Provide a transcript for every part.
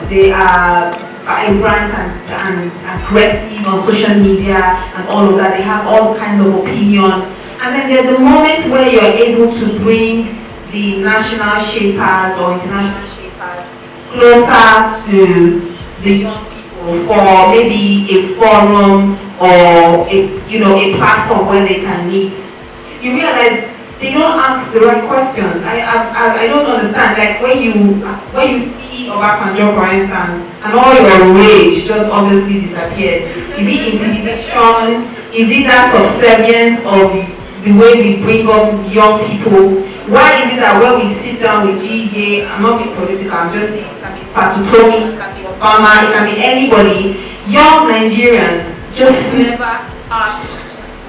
they are vibrant and aggressive on social media and all of that. They have all kinds of opinion. And then there's the moment where you're able to bring the national shapers or international shapers closer to the young people for maybe a forum or a platform where they can meet. You realize they don't ask the right questions. I don't understand. Like when you see Obasanjo, for instance, and all your rage just obviously disappears. Is it intimidation? Is it that subservience of the way we bring up young people? Why is it that when we sit down with GJ, I'm not being political, I'm just saying it can be Patutomi, it can be Obama, it can be anybody, young Nigerians just never ask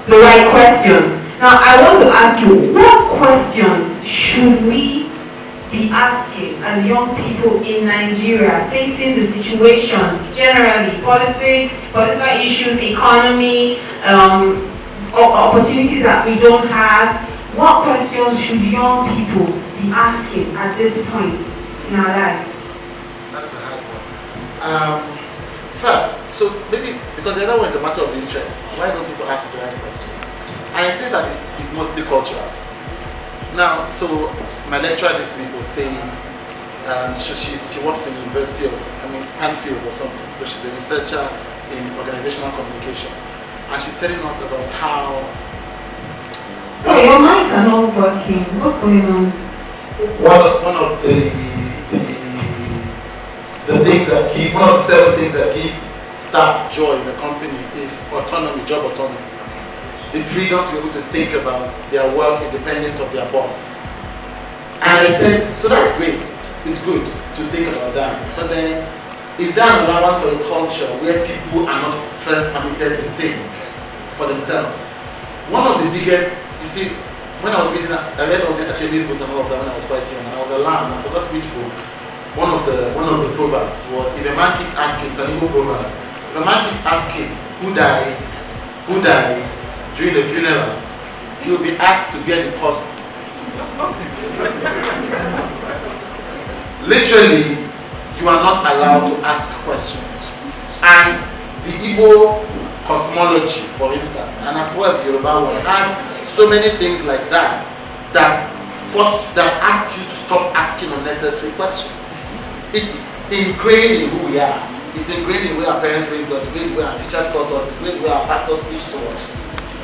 the right questions. Now I want to ask you, what questions should we be asking as young people in Nigeria facing the situations generally, politics, political issues, economy, opportunities that we don't have? What questions should young people be asking at this point in our lives? That's a hard one. First, so maybe because the other one is a matter of interest, why don't people ask the right questions? And I say that it's mostly cultural. Now, so my lecturer this week was saying she works in the University of Anfield or something. So she's a researcher in organizational communication, and she's telling us about how. Oh, your mics are not working. What's going on? One of the things that give, one of the 7 things that give staff joy in a company is autonomy, job autonomy. The freedom to be able to think about their work independent of their boss. And I said, so that's great. It's good to think about that. But then, is there an allowance for a culture where people are not first permitted to think for themselves? One of the biggest, you see, when I was reading, I read all the Achebe's books and all of that when I was quite young, and I was alarmed. I forgot which book. One of the proverbs was, if a man keeps asking, it's an Igbo proverb, if a man keeps asking who died during the funeral, he will be asked to bear the cost. Literally, you are not allowed to ask questions. And the Igbo cosmology, for instance, and as well the Yoruba one, has so many things like that that ask you to stop asking unnecessary questions. It's ingrained in who we are. It's ingrained in the way our parents raised us, the way our teachers taught us, the way our pastors preached to us.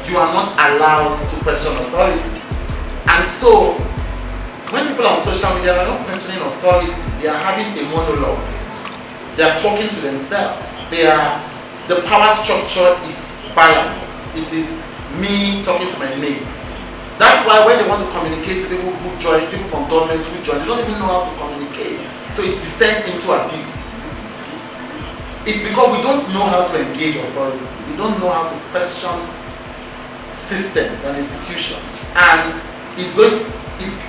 You are not allowed to question authority. And so, when people are on social media, they're not questioning authority. They are having a monologue. They are talking to themselves. The power structure is balanced. It is me talking to my mates. That's why when they want to communicate to people who join, people from government who join, they don't even know how to communicate. So it descends into abuse. It's because we don't know how to engage authority. We don't know how to question systems and institutions. And it's going to,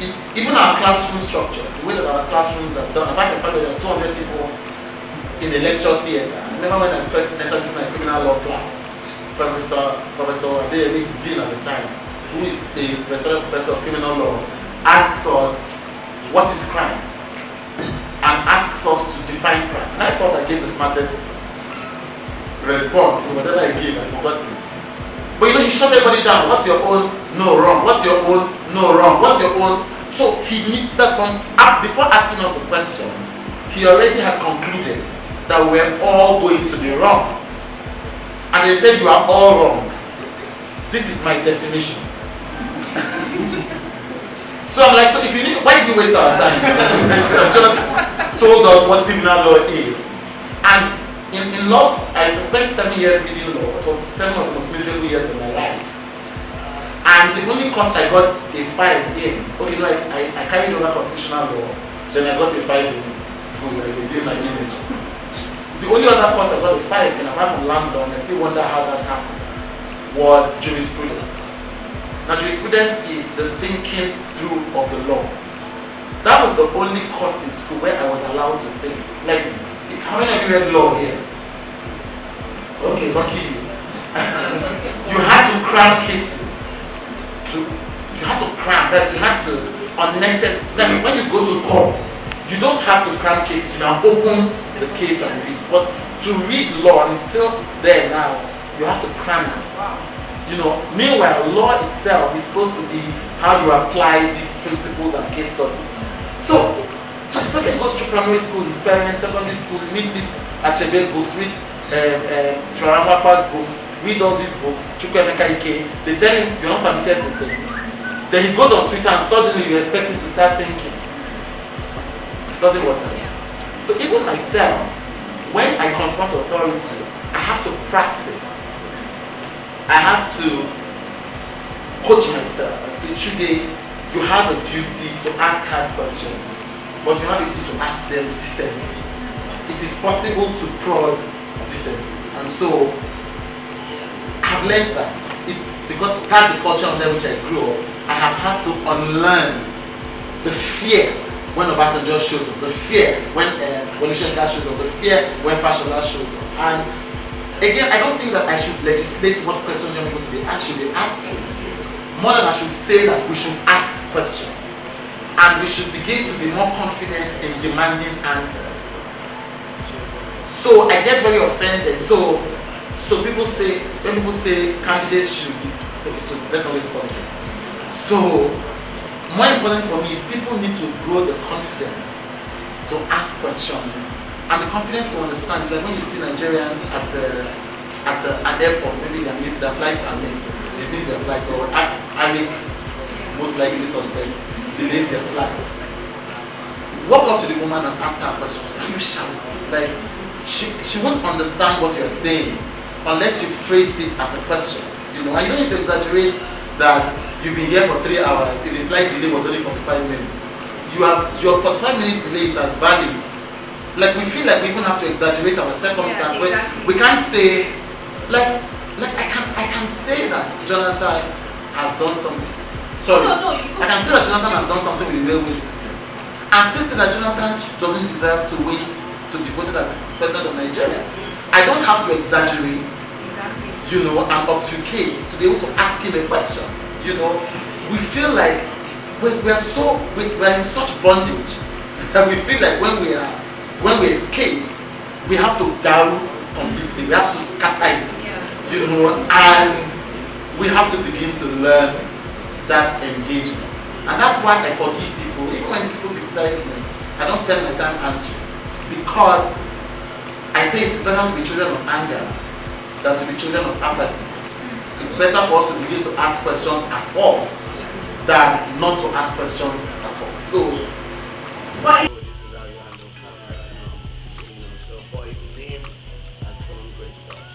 it's even our classroom structure, the way that our classrooms are done. Apart from the fact that there are 200 people in the lecture theatre. I remember when I first entered into my criminal law class, Professor Adeyemi, the dean at the time, who is a respected professor of criminal law, asks us, what is crime? And asks us to define crime. And I thought I gave the smartest response. Whatever I gave, I forgot it. But you shut everybody down. What's your own? No, wrong. What's your own? No, wrong. What's your own? So that's from, before asking us the question, he already had concluded that we're all going to be wrong. And they said, you are all wrong. This is my definition. So I'm like, so if you need, why did you waste our time? You have just told us what criminal law is. And in law, I spent 7 years reading law. It was 7 of the most miserable years of my life. And the only course I got a 5 in, okay, no, I carried over constitutional law, then I got a 5 in it. Good, I retained my image. The only other course I got a 5 in, apart from land law, and I still wonder how that happened, was jurisprudence. Now, jurisprudence is the thinking through of the law. That was the only course in school where I was allowed to think. Like, how many of you read law here? Okay, lucky you. You had to cram cases. You had to cram. You had to unnecessary. Like when you go to court, You don't have to cram cases, you can open the case and read. But to read law, and it's still there now, you have to cram it. You know, meanwhile, law itself is supposed to be how you apply these principles and case studies. So the person goes through primary school, his parents, secondary school, meets these Achebe books, reads Traramwapa's books, reads all these books, Chukwemeka Ike, they tell him you're not permitted to think. Then he goes on Twitter and suddenly you expect him to start thinking. It doesn't work like that. So even myself, when I confront authority, I have to practice. I have to coach myself and say, Chude, you have a duty to ask hard questions, but you have a duty to ask them decently. It is possible to prod decently. And so, I've learned that. It's because that's the culture under which I grew up. I have had to unlearn the fear when Obasanjo shows up, the fear when Olusegun shows up, the fear when Fashola shows up. And again, I don't think that I should legislate what questions young people to be asked, should be asking. More than I should say that we should ask questions. And we should begin to be more confident in demanding answers. So I get very offended. So people say, when people say candidates should, okay, so let's not get to politics. So more important for me is people need to grow the confidence to ask questions. And the confidence to understand is like when you see Nigerians at an airport, maybe they miss their flights are missed. They miss their flights, or Eric, most likely suspect, delays their flight. Walk up to the woman and ask her questions. Why are you shouting? Like she won't understand what you're saying unless you phrase it as a question. You know, and you don't need to exaggerate that you've been here for 3 hours. If the flight delay was only 45 minutes, your 45 minutes delay is as valid. Like we feel like we even have to exaggerate our circumstance. Yeah, exactly. We can't say, like I can say that Jonathan has done something. Sorry, I can say that Jonathan has done something with the railway system, and still say that Jonathan doesn't deserve to win to be voted as the president of Nigeria. I don't have to exaggerate, you know, and obfuscate to be able to ask him a question. You know, we feel like we're in such bondage that we feel like when we escape, we have to down completely. We have to scatter it, you know, and we have to begin to learn that engagement. And that's why I forgive people. Even when people criticize me, I don't spend my time answering, because I say it's better to be children of anger than to be children of apathy. It's better for us to begin to ask questions at all than not to ask questions at all. So, well,